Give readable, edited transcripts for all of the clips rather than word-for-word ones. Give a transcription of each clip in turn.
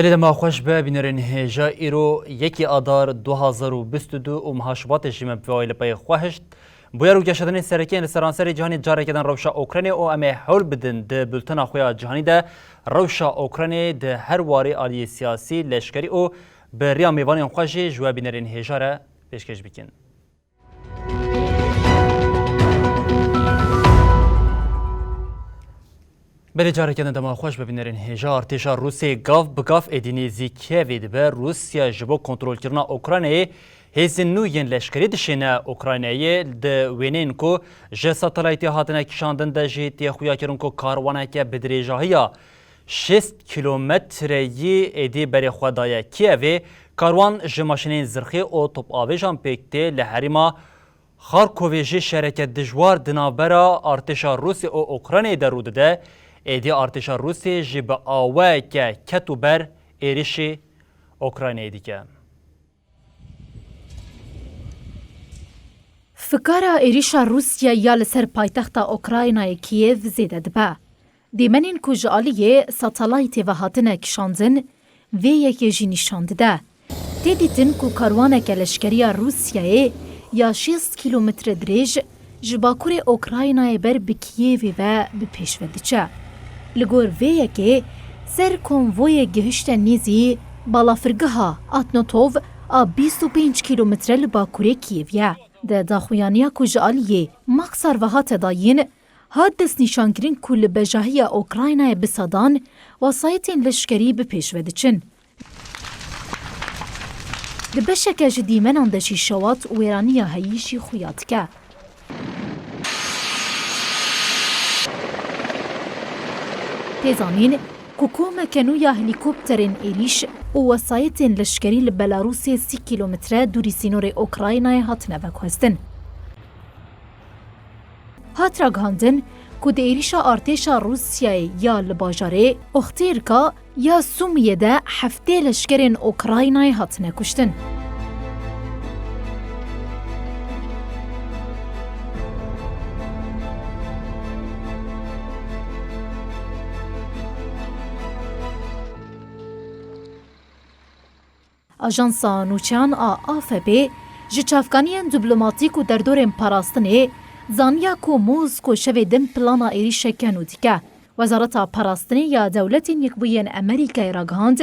بله ما خوش به بینرین هجا ایرو یکی آدار 2022 و محاشبات جیم بوایل پای خواهشت بویا رو گشتن سرکی سرانسر جهانی جاری کردن روشا اوکراین و امه حول بدن ده بلتنا خویا جهانی ده روشا اوکراین ده هر واری آلی سیاسی لشکری و به ریا میوانی خوشی جوا بینرین هجا را پیشکش بکن. بله جاری کردن دما خوش ببینرین هجا ارتشا روسی گاف بگاف ادینی زیکیوی به روسیا جبو کنترل کردن اوکراین هزین نوین لشکری دشینه اوکراینیه ده وینین کو ج ساتلایتی هاتنه کشاندن ده جیتی خویا کرن کو کاروانه که بدریجاهیا 6 کیلومتری ادی بری خدای کیوی کاروان جماشینین زرخی او توپ آویجان پیکته لحریما خارکوویجی شرکت دجوار دنابرا ارتشا روسی او اوکراین درود ده ایدی ارتشا روسی جب آوه که کتو بر ایریشی اوکراینی دیگه. فکارا ایریشا روسیا یا لسر پایتخت اوکراینای کیف زیده دبه. دیمنین کجالیه ساتلایتی و هاتنه کشاندن و یکی جی نشانده ده. دیدیتن که کاروانه که لشکریا روسیای یا 6 کیلومتر دریج جباکور اوکراینای بر بکیوی و بپیش ودیچه. لگور ویه که سر کنوی گهشت نیزی بالافرگها آتنوتوف 25 کیلومتر لباکور کیویه. ده داخویانیا کجالیه مقصر و هات داین هاد دست نشانگرین کل بجاهی اوکراینای بسادان و سایتین لشکری بپیش ودیچن. ده بشکه جدیمن اندشی شوات ویرانیا هیشی خویات که. تیزانین کوکوم کنویا هلیکوپترین ایریش و وسایتین لشکری لبلاروسی 30 کیلومتر دوری سینور اوکراینای هات نوکوستن. هات راگاندن که ده ایریشا ارتشا روسیای یا لباجاره اختیرکا یا سومیه ده هفته لشکرین اوکراینای هات نکشتن. آژانسا نوچان آفب ji çavkaniyên diplomatîk û derdorên parastinê zaniya ku Moskô şevê din plana êrişê kenû dike. Wezareta Parastinê ya Dewletên Yekbûyên Amerîkayê ragihand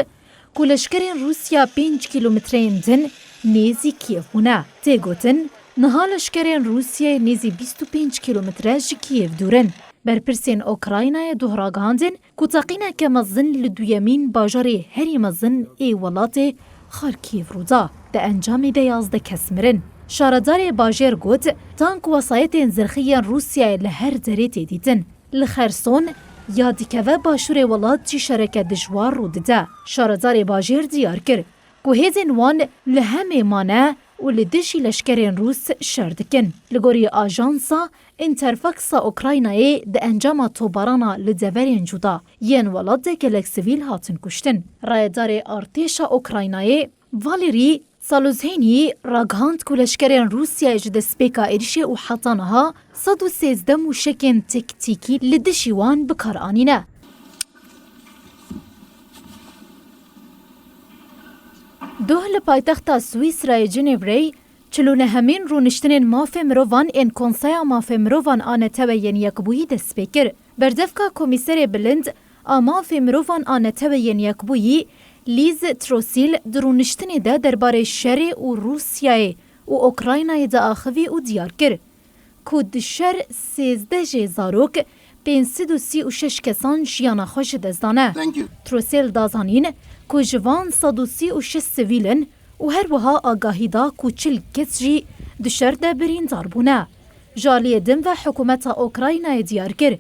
ku leşkerên Rûsya 5 kîlometreyên din nêzî Kiev bûne. Tê gotin, niha leşkerên Rûsyayê nêzî 25 kîlometre ji Kiev dûrin. Berpirsên Okraynayê duh ragihandin ku teqîneke mezin li duyemîn bajarê herî mezin ê welatê Kharkiv Rûda de encamê de 11 kes mirin. Şaredarê bajêr got, tank wesayetên zirxiyên Rûsyayê li her derê tê dîtin. Li Xerson ya dikeve başûrê welat jî şereke dijwar rû dide. Şaredarê bajêr diyar kir ku hêzên wan li hemê mane û li dijî leşkerên Rûs şer dikin. Li gorî ajansa Interfaxa Okraynayê di encama tobarana li deverên cuda yên welatê gelek sivîl hatin kuştin. Rayedarê artêşa Okraynayê Valerî Saluzhenî ragihand ku leşkerên Rûsyayê ji destpêka êrişê û hetaniha 113 mûşekên tektîkî li dijî wan bikar anîne. Doh li paytexta Swîsrayê Cinêvreyê çilûnehemîn rûniştinên mafê mirovan ên Konseya Mafê Mirovan a Neteweyên Yekbûyî dest pê kir. Berdevka Komîserê Bilind a Mafê Mirovan a Neteweyên Yekbûyî Liz Trosil di rûniştinê de derbarê şerê û Rûsyayê û Okraynayê de axivî û diyar kir ku di şer 13 jê zarok 536 kesan jiyana xwe ji dest dane. Trosil dazanîn ku ji van 136 sivîlin û her wiha agahî da ku 40 kes jî di şer de birîndar bûne. Jaliyê din ve hikûmeta Okraynayê diyar kir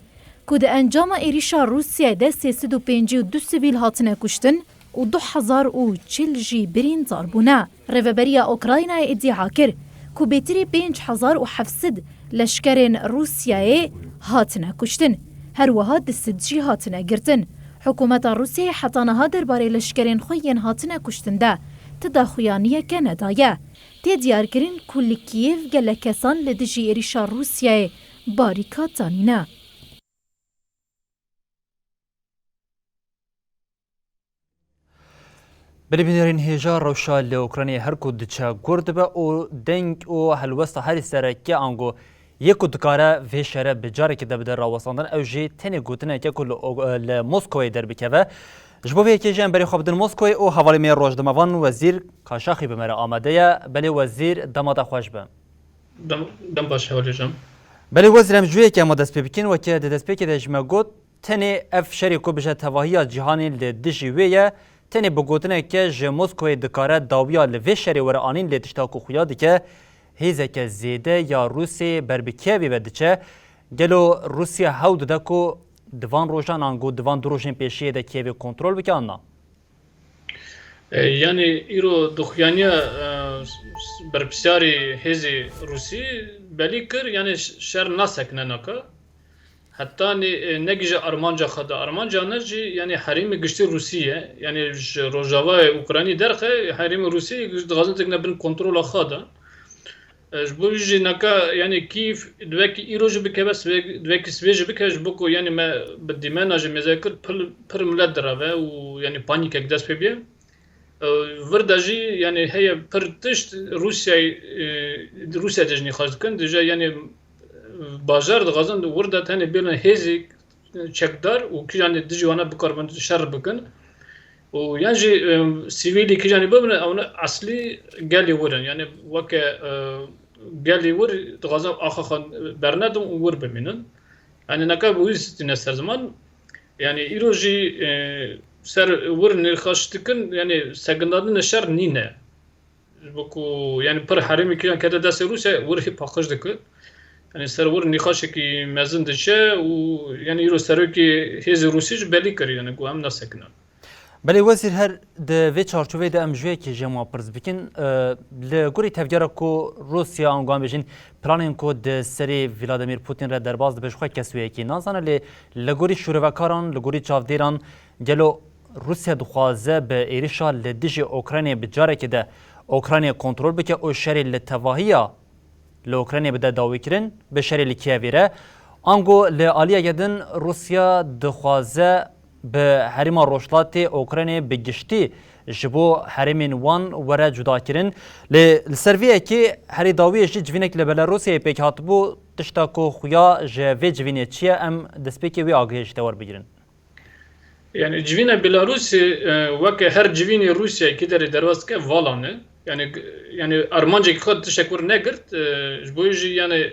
ku di encama êrişa Rûsyayê de 352 sivîl hatine kuştin û 2040 jî birîn zarbûne. Rêveberiya Ukraynayê îddia kir ku bêtirî 5700 leşkerên Rûsyayê hatine kuştin. Her wiha di sid jî hatine girtin. Hikûmeta Rûsyayê heta niha derbarê leşkerên xwe yên hatine kuştin de ti daxuyaniyeke nedaye. Tê diyarkirin ku li Kîyev gelek kesan li dijî êrişa Rûsyayê barîkat danîne. بنبینرین هێژا ڕەوشا لە ئۆکرانیا هەر ku diçe gur dibe û deng û helwesta herî sereke ango yê ku dikare vê şere bi carekê de bide rawestandin ew jê tenê gotineke ku li Moskowê derbikeve. Ji bo vê yekê jî em berê xwe bidin Moskowê û hevalê me rojdimevan wezîr Kaşaxî bi me re amade ye. Belê wezîr dema te xweş be. Dem baş hewlêjam. Belê wezîr em ji wêyekê ema dest pê bikin weke di destpêkê de ji me got tenê ev şerê ku bije tevahiya cîhanê li dijî wê ye tenê bi gotineke ji Moskowê dikare dawiya li vê şerê were anîn lê tişta ku xuya dike hêzeke zêde ya Rûsyê ber bi Kievê ve diçe gelo Rûsya hew dide ku divan rojan ango divan du rojên pêşiyê de Kievê kontrol bike anna. Yani îro dixuyaniya berpisyarê hêzê Rûsî belî kir yani şer nasekine naka. Hatta negije armanca xwe de armanca ne jî yani herêmê giştî Rûsî yani ji rojavayê Ukraynî derxe herêmê Rûsî dixwazin tekne bin kontrola xwe de. Ji bo jî neka yani Kîev divekî îro jî bikeve divekî svê jî bike ji bo ku yani me bi dîmena jî mêze kir pir millet dirave û yani panîkek dest pê bîye. Vir de jî yani heye pir tişt Rûsya de jî nîxas dikin dije yani bajar dixwazin wir de tenê bêrine hêzê çekdar û kîjanê dijî wana bikarbin şer bikin û yan jî sivîlî kîjanê bibine ew ne eslî gelê wir in yani weke gelê wir dixwazin axa xwe bernedin û wir bimînin yani neka bi wî stîne ser ziman yani îro jî ser wir nêxas dikin yani segindadina şer nîne bo ku yani pir herêmê kîjan kete destê Rûsya wir hê paqij dikir. Yani server nîxaşekî mezin diçe û yani îro serokê hêzê Rûsî jî belî kir yani ku em nesekinin. Belê wezîr her di vê çarçoveyê de em ji wêyekê jê wan pirs bikin li gorî tevgera ku Rûsya an wan bêjin planên ku di serê Vladimir Putin re derbas dibe ji xwe kes wêyekî nazane lê li gorî şûrevekaran li gorî çavdêran gelo Rûsya dixwaze bi êrişa li dijî Ukraynayê bi carekê de Ukraynayê kontrol bike û şerê li tevahiya li Ukraynayê bide dawîkirin bi şerê li Kievê re ango li aliyekê din Rûsya dixwaze bi herêma Rojhilatê Ukraynayê bi giştî ji bo herêmên wan were cudakirin li ser vê yekê herî dawiyê jî civînek li Belarûsyayê pêk hatibû tişta ku xuya ji vê civînê çi ye em destpêkê wê agihê ji te werbigirin. Yani civîna Belarûsê weke her civînê Rûsyayê ki derê derbas dike valan e yani armancekî xwe tişek wir negirt ji bo jî yani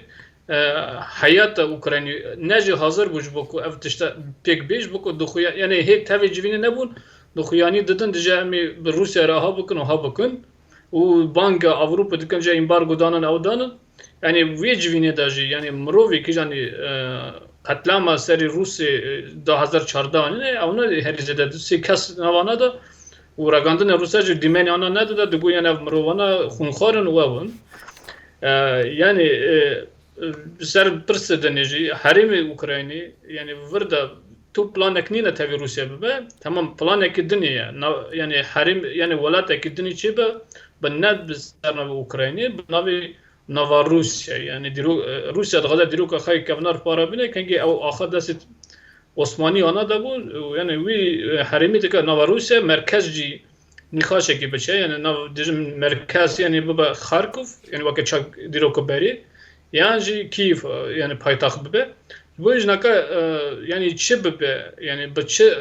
hayata Ukraynî ne jî hazir bû ji bo ku ev tişta pêk bê ji bo ku dixuya yani hêk tevê civînê nebûn dixuyanî didin dije em ê bi Rûsya re ha bikin û ha bikin û Banka Avropa dikin ji embargo danin ew danin yani vê civînê de jî yani mirovê kîjanî qetlama serî Rûsê 2014 anîne ew ne herî zêde sê kes navana da û regandina Rûsya jî dîmenê ana nedide digoyan ev mirovana xûnxwarin û ew in yani ser pirsê dinê jî herêmê Ukraynî yani vir de tu planek nîne tevî Rûsya bibe tamam planekî dinê ye yani herêm yani welatekî dinê çê be bi ne bi ser navê Ukraynî bi navê nava Rûsya yani Rûsya dixwaze dîroka xwe kevnar para bine kengî ew axa destê Osmanî ana da bû yani wî herêmî dike nava Rûsya merkez jî nîxaşekî biçe yani nav dijim merkez yani bibe Xarkov yani weke çak dîroka berê yan jî Kîev yani paytaxt bibe bu jî neka yani çi bibe yani bi çi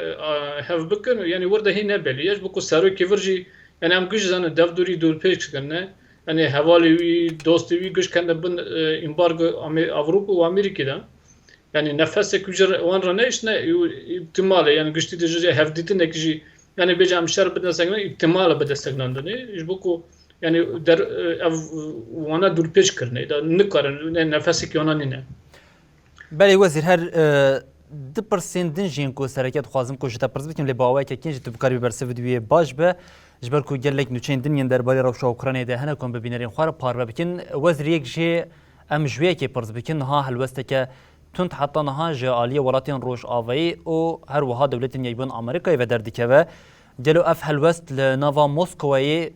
hev bikin yani wir de hê nebelî bu ku serokê vir jî yani em giş zane devdurî dûrpêk dikin ne yani hevalê wî dostê wî giş kende bin embargo Avropa û Amerîkê de yani nefesek wî ji wan re neişne ihtimal yani giştî de jî hevdîtinekî jî yani bêje em şer bidin desteknan ihtimal bi desteknandinê ji bo ku yani ev wana dûrpêç kirine da nikarin nefesekî wana nîne. Belê wezîr her دپرسیندن جین کو سرکت خوازم کو جتا پرز بکن لباوی که کنج تو بکاری برسه ویدیوی باش به جبر کو گلک نوچین دنیا درباره روشا اوکراینی ده هنه کن ببینرین خوار پار بکن وزیر یک جی ام جوی که پرز بکن ها هلوسته که تند حتی نها جالی ولاتین روش آوایی او هر وها دولت نیبون آمریکایی و دردی و جلو اف هلوست لنوا موسکوی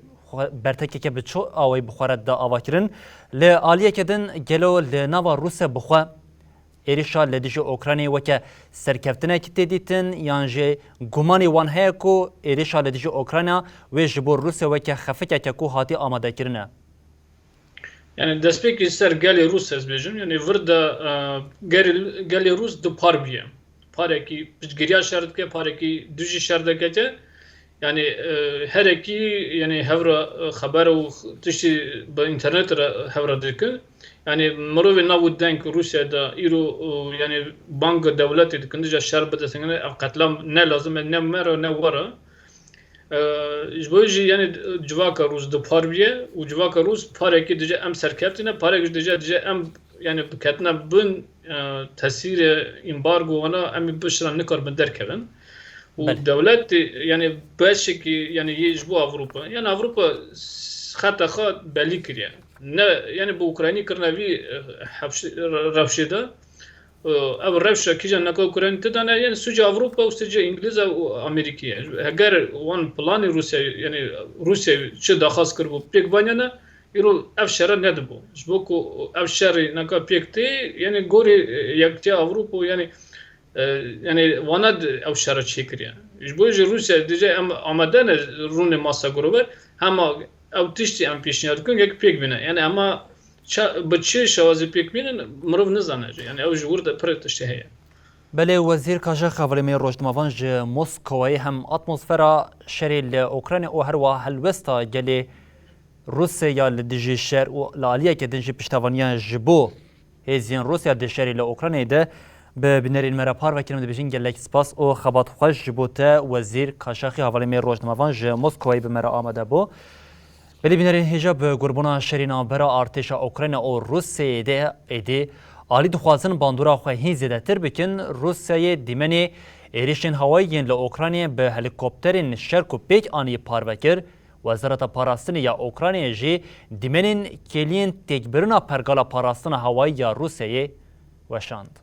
برتکی که بچو آوایی بخورد دا آواکرن لعالیه کدن جلو لنوا روسیه بخوا ایریشا لدیج اوکراینی وکه سرکفتنه کتی دیتن یانجی گمانی وان هیا کو ایریشا لدیج اوکراینا و جبور روسیه وکه خفکه که کو هاتی آماده کرنه yani despeki ser geli Rus ez bejim yani vrda geli Rus du parbiye pareki giriya şerdike pareki düji şerdike yani her iki yani hevra haber o tişi bu internet hevra dike yani morovi navu denk Rusya'da iro yani banka devleti dikince şerbete sene katlam ne lazım ne mera ne vara جبویی یعنی جواک روز دو پاربیه و جواک روز پاره کی دیگه ام سرکفتینه پاره کی دیگه ام یعنی بکتنا بن تاثیر امبارگو وانا ام بشران نکار بدر کردن و دولت یعنی باشه کی یعنی یجبو اوروپا یعنی اوروپا خط خط بلی کریه نه یعنی با اوکراینی کرنوی رفشیده او روشا کیجا نکو اوکراین تدانه یعنی سوجا اوروپا و سوجا انگلیز و امریکیه اگر وان پلان روسیه یعنی روسیه چه داخل کرد بود پیک بانیانه ایرو افشاره ندبو جبوکو افشاره نکا پیکتی یعنی گوری یکتی اوروپا یعنی واند افشاره چی کریه جبوی روسیه دیجه آمدن رون ماسا گروبر همه او تشتی ام پیشنهاد کن یک پیک بینه یعنی اما بچه شوازی پیک بینن مروف نزانه یعنی او جور ده پر تشتهیه بله وزیر کاجا خاولمی روشنموان ج موسکوی هم اتمسفرا شری لاوکراین او هر وا هلوستا گلی روسیا لدیجی شر و لالیه که دنجی پشتوانیا جبو هزین روسیا د شری لاوکراین ده به بنرین مرپار و کلمه بجین گلک سپاس او خبات خوش جبوته وزیر کاجا خاولمی روشنموان ج موسکوی به مرا آمده بو بلی بینرین هجاب گربونا شرینا برا ارتشا اوکراین او روسیه ده ایده آلی دخوازن باندورا خواهی زیده تر بکن روسیه دیمنی ایریشن هوایین لأوکراین به هلیکوپترین شرک و پیک آنی پاروکر وزارت پاراستن یا اوکراین جی دیمنین کلین تکبرنا پرگالا پاراستن هوایی یا روسیه وشاند.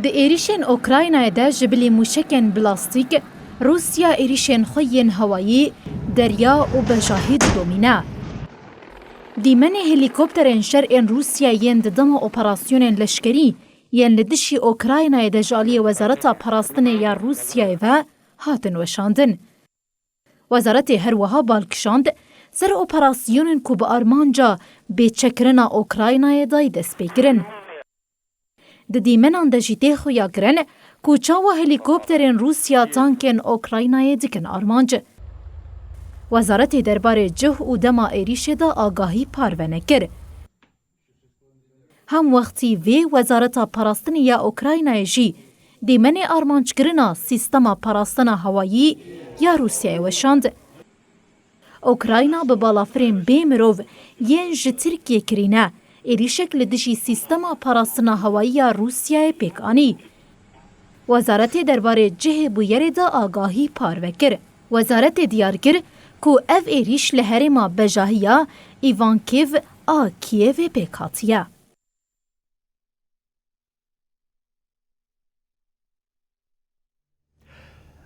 د ایریشن اوکراین ده جبلی موشکن بلاستیک روسیا ایریشن خوین هوایی دریا و بجاهید دومینه. دیمن هلیکوپترین شرعین روسیا ین ددم اپراسیون لشکری ین لدشی اوکراین دجالی وزارت پاراستن یا روسیا و هاتن وشاندن. وزارت هر وها بالکشاند سر اپراسیون کو به آرمانجا به چکرنا اوکراین دای دست بگیرن. د دیمنان د جیته خویا گرن کوچاوا هلیکوپترین روسیا تانکن اوکراینای دکن آرمانج. وزارت درباره جه و دما ایریش دا آگاهی پارونه کر. هم وقتی وی وزارت پاراستن یا اوکراینای جی دیمن آرمانج کرنا سیستما پاراستن هوایی یا روسیای وشاند. اوکراینا به بالافرین بیمروو ین جه ترکیه کرینه ایریشک لدشی سیستما پاراستن هوایی یا روسیای پیکانی. وزارت درباره جه بویر دا آگاهی پاروکر. وزارت دیار کر کو اف ایریش لحرما بجاهیا ایوانکیو آ کیو پیکاتیه.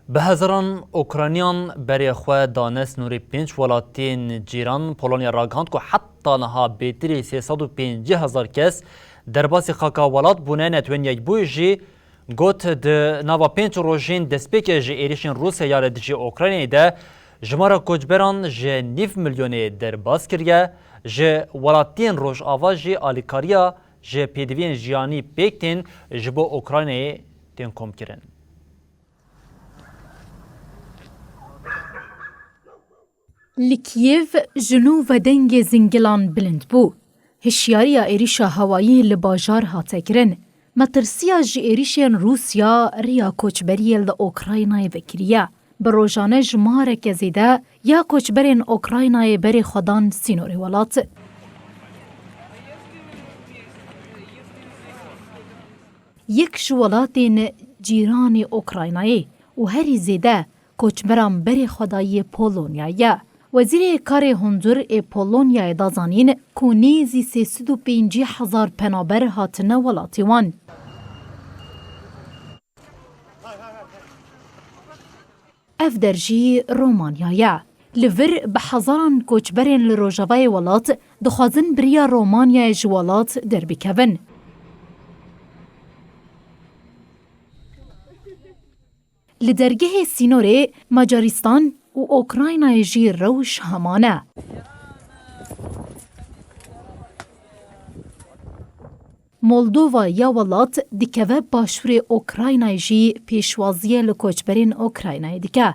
به هزاران اوکراینیان برای خود دانست نوری 5 ولاتین جیران پولونیا راگاند که حتی نها بیتری 350,000 کس در باسی خاکا ولات بونه نتوین یک بوی جی گوت ده نوا 5 روژین دسپیک جی ایریشن روسیا یا لدجی اوکراینی ده جمارا کوچبران جی 9 میلیونی در باز کریه جی ولاتین روژ آوا جی آلیکاریا جی پیدوین جیانی پیکتین جبو اوکراینی تین کم کرن. لکیف جنوب و دنگ زنگلان بلند بو. هشیاریا ایریشا هوایی لباجار هاتگرن. مترسیا جی ایریشن روسیا ریا کوچبری لأوکراینای وکریه. بروجانه جماره که زیده یا کوچبرین اوکراینای بری خودان سینوری ولات. یەک ji welatên cîranê Ukraynayê û herî zêde koçberan berê xwedayî Polonyayê. Wezîrê Karê Hundur ê Polonyayê da zanîn ku nêzî 350,000 penaber hatine welatê wan. Ev derjî Romanyayê. Li vir bi hezaran koçberên li rojavayê welat dixwazin biriya Romanyayê ji welat derbikevin. Li dergehê Sînorê, Macaristan û Ukraynayê jî rewş heman e. Moldova ya welat dikeve başûrê Ukraynayê jî pêşwaziyê li koçberên Ukraynayê dike.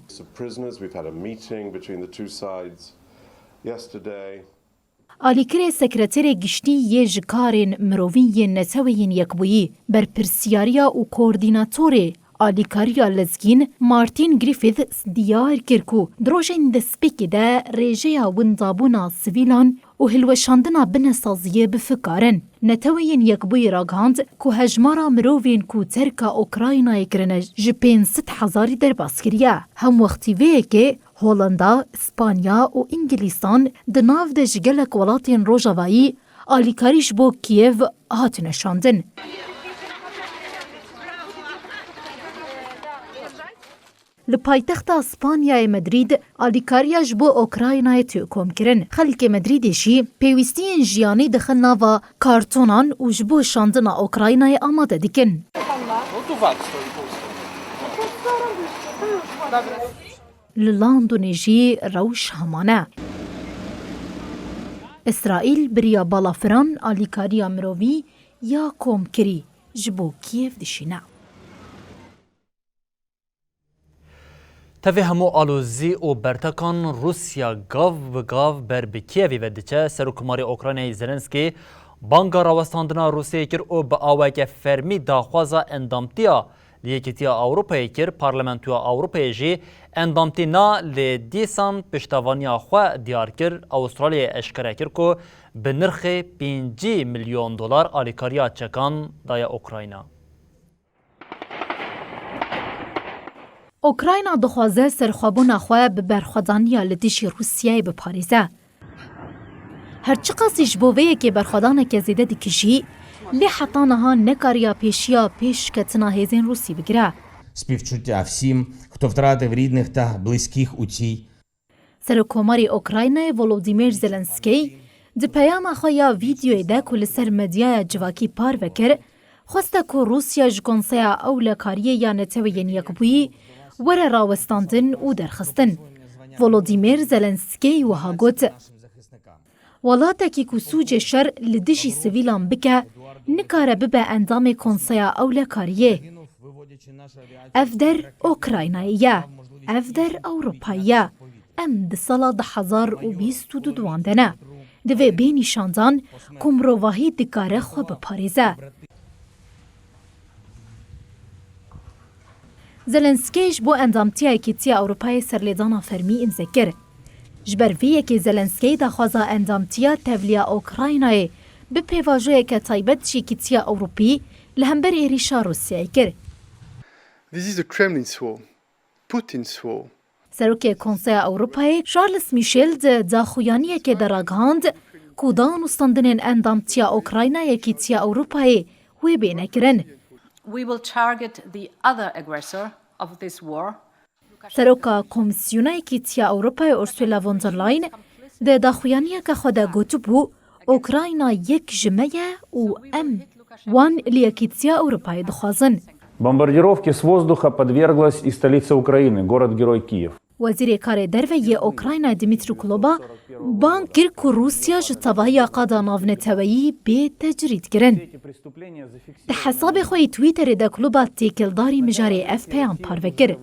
Alîkirê sekreterê giştî yê ji karên mirovî yên neteweyên yekbûyî berpirsyariya û koordînatorê alîkariya lezgîn Martin Griffiths diyar kir ku di rojên destpêkê de rêjeya windabûna sivîlan û hilweşandina binesaziyê bifikarin. Neteweyên yekbûyî ragihand ku hejmara mirovên ku terka Ukraynayê kirine ji 500,000 derbas kiriye. Hem wextî vêyekê Hollanda, Spanya û Îngilîstan di nav de ji gelek welatên Rojavayî alîkarî ji bo Kiev hatine şandin. Li paytexta Spanyayê Madrid alîkariya ji bo Ukraynayê tê komkirin. Xelkê Madridê jî pêwîstiyên jiyanî dixin nava kartonan û ji bo şandina Ukraynayê amade dikin. Li Londonê jî rewş heman e. İsraîl biriya balafiran alîkariya mirovî ya komkirî ji bo Kiev dişîne. Tevê hemû alozî û bertekan Rusya gav bi gav ber bi Kievê ve diçe. Serokkomarê Ukraynayê Zelenskî banga rawestandina Rusyayê kir û bi aweke fermî daxwaza endamtiya li Yekîtiya Ewropayê kir. Parlamentoya Ewropayê jî endamtîna lê dîsan piştevaniya xwe diyar kir. Avustralyayê eşkere kir ku bi nirxê 5 milyon dolar alîkariya çekan daye Ukrayna. Ukrayna dixwaze serxwebûna xwe bi berxwedaniya li dijî Rusyayê biparêze. Herçi qasî ji bo vêyekê berxwedaneke zêde dikijî, lê heta niha nekariya pêşiya pêşketina hêzên Rûsî bigire. Співчуття всім, хто втратив рідних та близьких у цій. Serokkomarê Ukraynayê Volodymyr Zelenskî di peyama xwe ya vîdyoyê de ku li ser medyaya civakî par vekir, xweste ku Rusya ji konseya ewlekariyê ya neteweyên yekbûyî were rawestandin û derxistin. Volodymyr Zelenskî wiha got, welatekî ku sûcê şer li dijî sivîlan bike, nikare bibe endamê konseya ewlekariyê. Ev der Ukraynayê ye, ev der Ewropayê ye. Em di sala 2022 de ne. Divê bênîşandan ku mirovahî dikare xwe biparêze. Zelenskî ji bo endamtiya Yekîtiya Ewropayê serlêdana fermî imze kir. Ji ber vê yekê Zelenskî daxwaza endamtiya tevliya Ukraynayê bi pêvajoyeke taybet ji Yekîtiya Ewropî li hember êrîşa Rusyayê kir. This is the Kremlin's war, Putin's war. Serokê Konseya Ewropayê Charles Michel di daxuyaniyekê de ragihand ku danûstandinên endamtiya Ukraynayê Yekîtiya Ewropayê wê bêne kirin. We will target the other aggressor of this war. Seroka Komisyona Yekîtiya Ewropayê Ursula von der Leyen di daxuyaniyeke xwe de gotibû Ukrayna yek ji me ye û em wan li Yekîtiya Ewropayê dixwazin. Бомбардировке с воздуха подверглась и столица Украины, город-герой Киев. Wezîrê Karê Derve Ukrayna Dmitry Kuleba ban kir ku Rusya ji tevahiya qada navneteweyî bê tecrîd kirin. Di hesabê xwe yê Twitterê de Kuleba têkildarî mijarê ev peyam parvekir.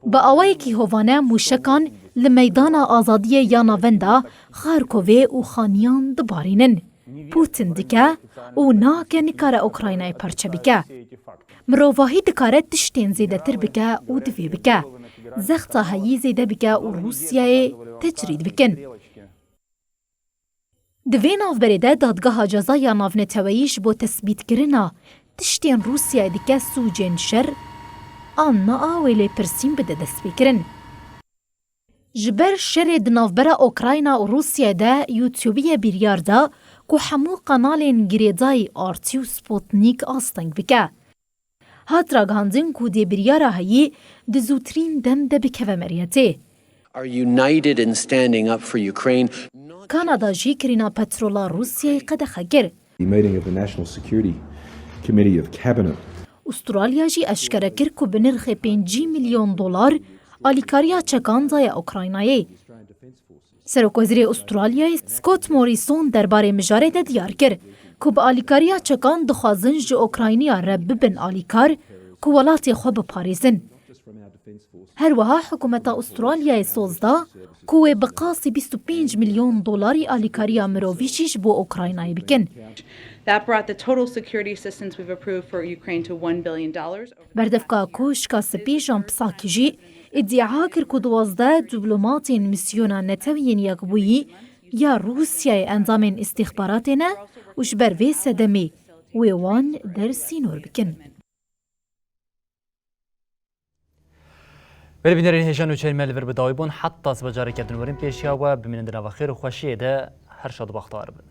Bi awayekî hovane mûşekan li meydana azadiyê ya navenda Xarkovê û Xaniyan dibarînin. Putin dike û nake nikare Ukraynayê parçe bike. Mirovahî dikare tiştên zêdetir bike û divê bike. Zexta heyî zêde bike û Rusyayê tecrîd bikin. Di vê navberê de dadgeha cezaya navneteweyî ji bo tespîtkirina tiştên Rûsyayê dike sûcên şer an naawê lêpirsîn bide destpêkirin. Ji ber şerê di navbera Okrayna û Rûsyayê de YouTube'ye biryar da ku hemû kanalên girêdayî RT û Sputnik asteng bike. Hat ragihandin ku dê biryara heyî di zûtirîn dem de bikeve meriyetê. Are united in standing up for Ukraine. Kanada jî kirîna petrola Rûsyayê qedexe kir. The meeting of the National Security Committee of Cabinet. Avustralya jî eşkere kir ku bi nirxê 5 milyon dolar alîkariya çekan daye Ukraynayê. Serokwezîrê Avustralyayê Scott Morrison derbarê mijarê de diyar kir ku bi alîkariya çekan dixwazin ji Ukrayniya re bibin alîkar ku welatê xwe biparêzin. Her wiha hikûmeta Avustralyayê soz da ku wê bi qasî 25 milyon dolarî alîkariya mirovî jî ji bo Ukraynayê bikin. That brought the total security assistance we've approved for Ukraine to $1 billion. Berdevka koşka spî Jean Psaki jî iddia kir ku 12 diplomatên misyona netewiyên yekbûyî ya Rûsyayê endamên istîxbaratê ne û ji ber vê sedemê wê wan dersînor bikin. Berbinерên hêjan û çêlmê li vir bi dawî bûn heta sibê carekê dinwerin pêşiya we bimînin di nava xêr û xweşiyê de her şad û bextewar bin.